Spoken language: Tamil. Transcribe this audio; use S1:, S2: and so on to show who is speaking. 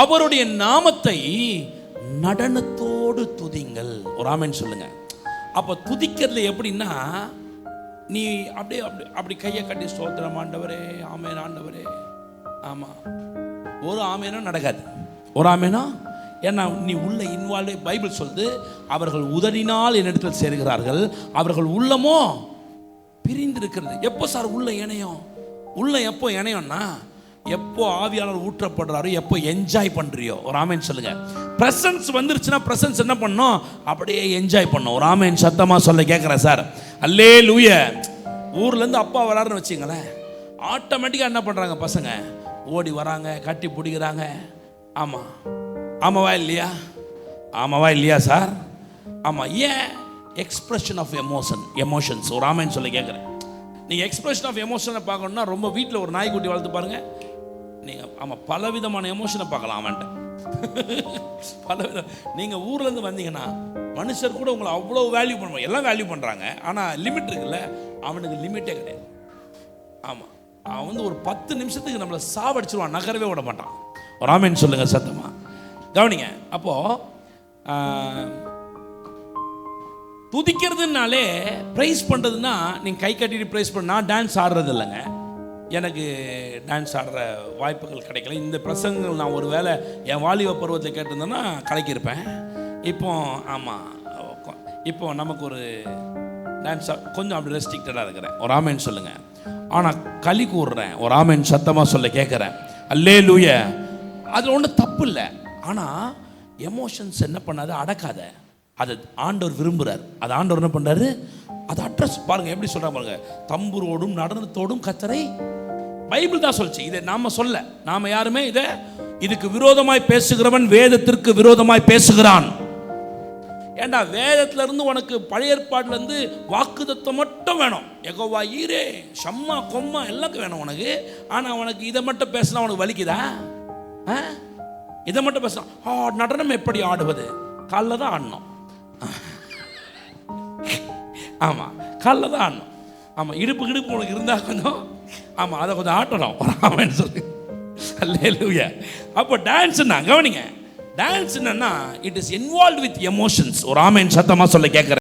S1: அவருடைய நாமத்தை நடனத்தோடு துதிங்கள். ஒரு ஆமென் சொல்லுங்க. அப்ப துதிக்கிறதுல எப்படின்னா, நீ அப்படியே அப்படி கையை கட்டி ஸ்தோத்திரம் ஆண்டவரே, ஆமென் ஆண்டவரே. ஆமா, ஒரு ஆமேனும் நடக்காது. ஒரு ஆமேனா, ஏன்னா நீ உள்ள இன்வால்வ். பைபிள் சொல்லுது, அவர்கள் உதடினால் என்னிடத்தில் சேருகிறார்கள், அவர்கள் உள்ளமோ பிரிந்திருக்கிறது. எப்போ சார் உள்ள இணையம்? உள்ள எப்போ இணையம்னா, எப்போ ஆவியாளர் ஊற்றப்படுறாரோ, எப்போ என்ஜாய் பண்றியோ. ஒரு ஆமேன் சொல்லுங்க. பிரசன்ஸ் வந்துருச்சுன்னா, பிரசன்ஸ் என்ன பண்ணோம்? அப்படியே என்ஜாய் பண்ணோம். ஒரு ஆமேன் சத்தமா சொல்ல கேட்குறேன் சார். அல்லேலூயா. ஊர்லேருந்து அப்பா வராருன்னு வச்சுங்களேன், ஆட்டோமேட்டிக்காக என்ன பண்ணுறாங்க பசங்க? ஓடி வராங்க, கட்டி பிடிக்கிறாங்க. ஆமாம், ஆமாவா இல்லையா? ஆமாவா இல்லையா சார்? ஆமாம். ஏன்? Expression of emotions. ஒரு ஆமேன் சொல்ல கேட்குறேன். நீங்கள் எக்ஸ்பிரஷன் ஆஃப் எமோஷனை பார்க்கணுன்னா, ரொம்ப வீட்டில் ஒரு நாய்க்குட்டி வளர்த்து பாருங்கள் நீங்கள். ஆமாம், பல விதமான எமோஷனை பார்க்கலாம் அவன்கிட்ட. பலவிதம். நீங்கள் ஊர்லேருந்து வந்தீங்கன்னா, மனுஷர் கூட உங்களை அவ்வளோ வேல்யூ பண்ணுவாங்க. எல்லாம் வேல்யூ பண்ணுறாங்க, ஆனால் லிமிட் இருக்குல்ல. அவனுக்கு லிமிட்டே கிடையாது. ஆமாம், அவன் வந்து ஒரு 10 நிமிஷத்துக்கு நம்மளை சாவடிச்சிருவான், நகரவே விட மாட்டான். ஒரு ஆமேன் சொல்லுங்கள் சத்தமாக. கவனிங்க. அப்போது துதிக்கிறதுனாலே, ப்ரைஸ் பண்ணுறதுன்னா, நீங்கள் கை கட்டிட்டு ப்ரைஸ் பண்ண. நான் டான்ஸ் ஆடுறது இல்லைங்க, எனக்கு டான்ஸ் ஆடுற வாய்ப்புகள் கிடைக்கல. இந்த பிரசங்கங்கள் நான் ஒரு வேளை என் வாலிப பருவத்தில் கேட்டிருந்தேன்னா கலக்கியிருப்பேன். இப்போ ஆமாம், இப்போ நமக்கு ஒரு டான்ஸ் கொஞ்சம் அப்படி ரெஸ்ட்ரிக்டடாக இருக்கிறேன். ஒரு ஆமேன் சொல்லுங்கள். ஆனால் களி கூறுறேன். ஒரு ஆமேன் சத்தமாக சொல்ல கேட்குறேன். அல்லேலூயா. அதில் ஒன்றும் தப்பு இல்லை. ஆனால் எமோஷன்ஸ் என்ன பண்ணாது? அடக்காத. அது ஆண்டவர் விரும்புகிறார். அது ஆண்டவர் என்ன பண்ணுறாரு? அது அட்ரஸ் பாருங்கள் எப்படி சொல்கிறாங்க பாருங்க. தம்புரோடும் நடனத்தோடும் கர்த்தரை. பைபிள் தான் சொல்லிச்சு. இதை நாம் சொல்ல, நாம் யாருமே இதுக்கு விரோதமாய் பேசுகிறவன் வேதத்திற்கு விரோதமாய் பேசுகிறான். ஏண்டா, வேதத்துல இருந்து உனக்கு பழைய ஏற்பாட்டிலேருந்து வாக்குத்தத்தம் மட்டும் வேணும். யெகோவா ஈரே, ஷம்மா கொம்மா எல்லாக்கும் வேணும் உனக்கு. ஆனால் உனக்கு இதை மட்டும் பேசினா உனக்கு வலிக்குதா? இதை மட்டும் பேசினா நடனம் எப்படி ஆடுவது? காலில் தான் ஆடணும். ஆமாம், காலில் தான் ஆடணும். ஆமாம், இடுப்பு உனக்கு இருந்தால் கொஞ்சம், ஆமாம், அதை கொஞ்சம் ஆட்டணும். ஆமான்னு சொல்லி. அல்லேலூயா. அப்போ டான்ஸ்னா கவனிங்க. டான்ஸ் என்னன்னா, it is involve with emotions. ஒரு ஆமேன் சத்தமாக சொல்ல கேட்குறேன்.